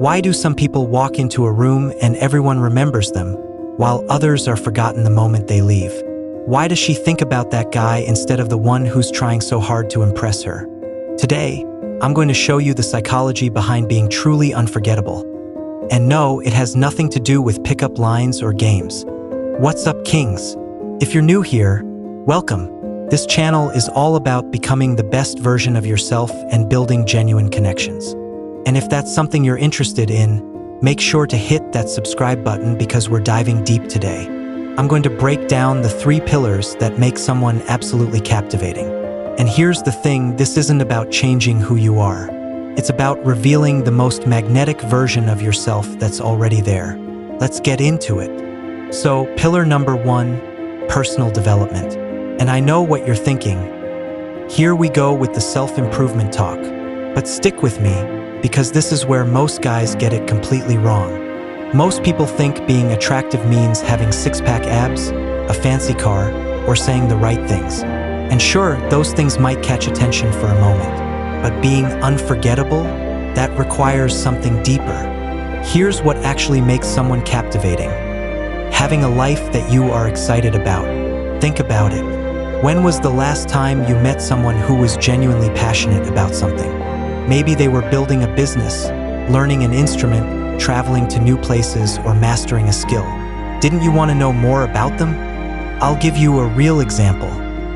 Why do some people walk into a room and everyone remembers them, while others are forgotten the moment they leave? Why does she think about that guy instead of the one who's trying so hard to impress her? Today, I'm going to show you the psychology behind being truly unforgettable. And no, it has nothing to do with pickup lines or games. What's up, kings? If you're new here, welcome. This channel is all about becoming the best version of yourself and building genuine connections. And if that's something you're interested in, make sure to hit that subscribe button because we're diving deep today. I'm going to break down the 3 pillars that make someone absolutely captivating. And here's the thing, this isn't about changing who you are. It's about revealing the most magnetic version of yourself that's already there. Let's get into it. So, pillar number 1, personal development. And I know what you're thinking. Here we go with the self-improvement talk. But stick with me, because this is where most guys get it completely wrong. Most people think being attractive means having 6-pack abs, a fancy car, or saying the right things. And sure, those things might catch attention for a moment. But being unforgettable, that requires something deeper. Here's what actually makes someone captivating. Having a life that you are excited about. Think about it. When was the last time you met someone who was genuinely passionate about something? Maybe they were building a business, learning an instrument, traveling to new places, or mastering a skill. Didn't you want to know more about them? I'll give you a real example.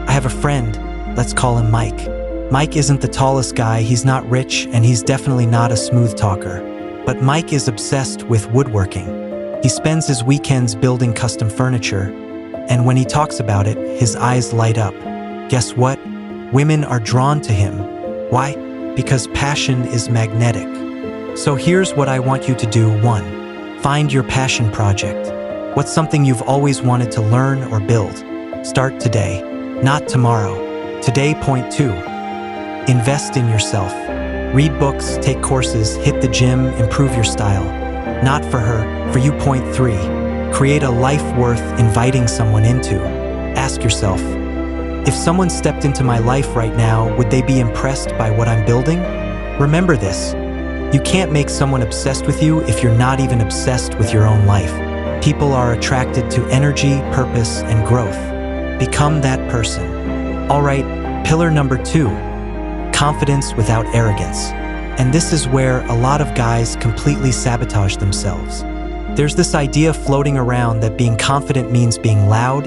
I have a friend, let's call him Mike. Mike isn't the tallest guy, he's not rich, and he's definitely not a smooth talker. But Mike is obsessed with woodworking. He spends his weekends building custom furniture, and when he talks about it, his eyes light up. Guess what? Women are drawn to him. Why? Because passion is magnetic. So here's what I want you to do. 1. Find your passion project. What's something you've always wanted to learn or build? Start today, not tomorrow. Today. Point 2. Invest in yourself. Read books, take courses, hit the gym, improve your style. Not for her, for you. Point 3. Create a life worth inviting someone into. Ask yourself, if someone stepped into my life right now, would they be impressed by what I'm building? Remember this. You can't make someone obsessed with you if you're not even obsessed with your own life. People are attracted to energy, purpose, and growth. Become that person. All right, pillar number 2, confidence without arrogance. And this is where a lot of guys completely sabotage themselves. There's this idea floating around that being confident means being loud,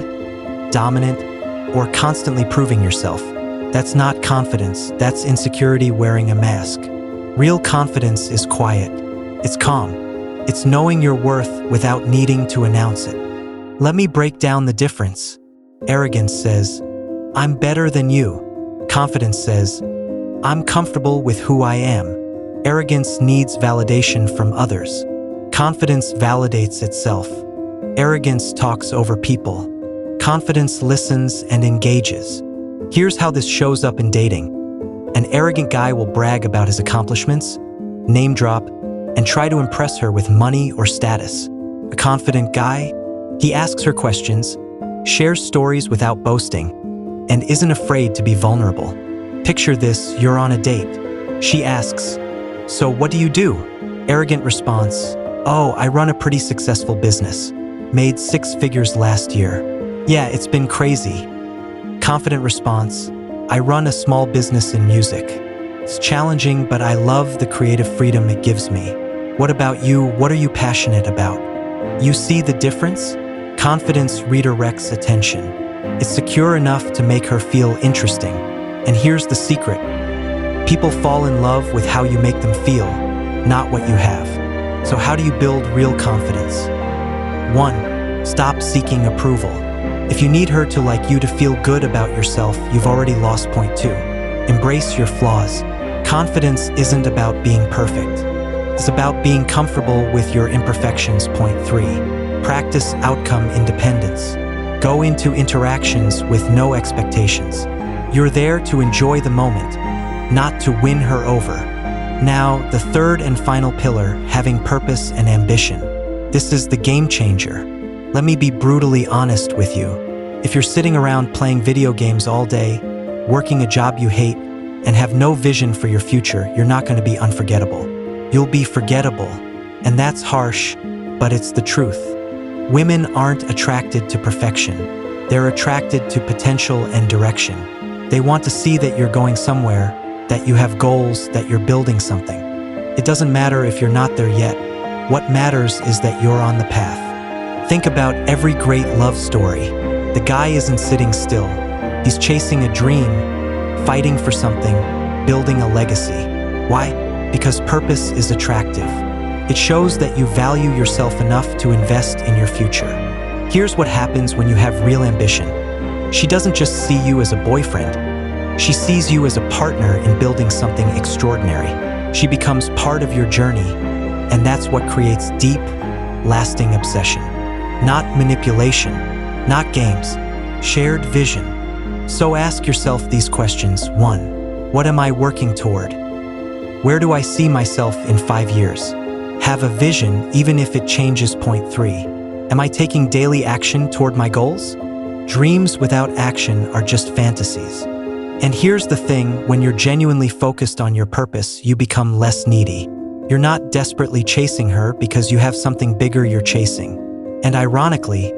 dominant, or constantly proving yourself. That's not confidence, that's insecurity wearing a mask. Real confidence is quiet, it's calm, it's knowing your worth without needing to announce it. Let me break down the difference. Arrogance says, I'm better than you. Confidence says, I'm comfortable with who I am. Arrogance needs validation from others. Confidence validates itself. Arrogance talks over people. Confidence listens and engages. Here's how this shows up in dating. An arrogant guy will brag about his accomplishments, name drop, and try to impress her with money or status. A confident guy, he asks her questions, shares stories without boasting, and isn't afraid to be vulnerable. Picture this, you're on a date. She asks, so what do you do? Arrogant response, oh, I run a pretty successful business. Made 6 figures last year. Yeah, it's been crazy. Confident response, I run a small business in music. It's challenging, but I love the creative freedom it gives me. What about you? What are you passionate about? You see the difference? Confidence redirects attention. It's secure enough to make her feel interesting. And here's the secret. People fall in love with how you make them feel, not what you have. So how do you build real confidence? 1. Stop seeking approval. If you need her to like you to feel good about yourself, you've already lost. Point 2. Embrace your flaws. Confidence isn't about being perfect. It's about being comfortable with your imperfections. Point 3. Practice outcome independence. Go into interactions with no expectations. You're there to enjoy the moment, not to win her over. Now, the 3rd and final pillar, having purpose and ambition. This is the game changer. Let me be brutally honest with you. If you're sitting around playing video games all day, working a job you hate, and have no vision for your future, you're not going to be unforgettable. You'll be forgettable. And that's harsh, but it's the truth. Women aren't attracted to perfection. They're attracted to potential and direction. They want to see that you're going somewhere, that you have goals, that you're building something. It doesn't matter if you're not there yet. What matters is that you're on the path. Think about every great love story. The guy isn't sitting still. He's chasing a dream, fighting for something, building a legacy. Why? Because purpose is attractive. It shows that you value yourself enough to invest in your future. Here's what happens when you have real ambition. She doesn't just see you as a boyfriend. She sees you as a partner in building something extraordinary. She becomes part of your journey, and that's what creates deep, lasting obsession. Not manipulation, not games, shared vision. So ask yourself these questions. 1. What am I working toward? Where do I see myself in 5 years? Have a vision even if it changes. 3. Am I taking daily action toward my goals? Dreams without action are just fantasies. And here's the thing, when you're genuinely focused on your purpose, you become less needy. You're not desperately chasing her because you have something bigger you're chasing. And ironically,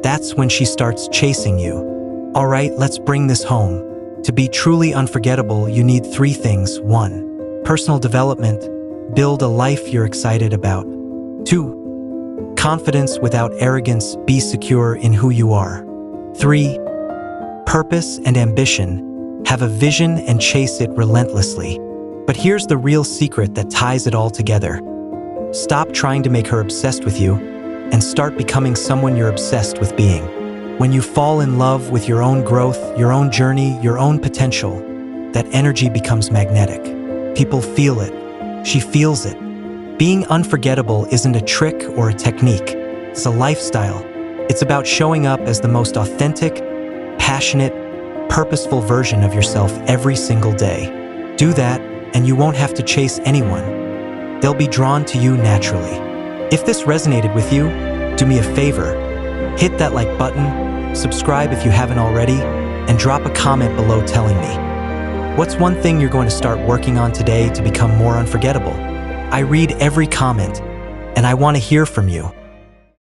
that's when she starts chasing you. All right, let's bring this home. To be truly unforgettable, you need 3 things. 1. Personal development. Build a life you're excited about. 2. Confidence without arrogance. Be secure in who you are. 3. Purpose and ambition. Have a vision and chase it relentlessly. But here's the real secret that ties it all together. Stop trying to make her obsessed with you and start becoming someone you're obsessed with being. When you fall in love with your own growth, your own journey, your own potential, that energy becomes magnetic. People feel it. She feels it. Being unforgettable isn't a trick or a technique. It's a lifestyle. It's about showing up as the most authentic, passionate, purposeful version of yourself every single day. Do that, and you won't have to chase anyone. They'll be drawn to you naturally. If this resonated with you, do me a favor. Hit that like button, subscribe if you haven't already, and drop a comment below telling me. What's one thing you're going to start working on today to become more unforgettable? I read every comment, and I want to hear from you.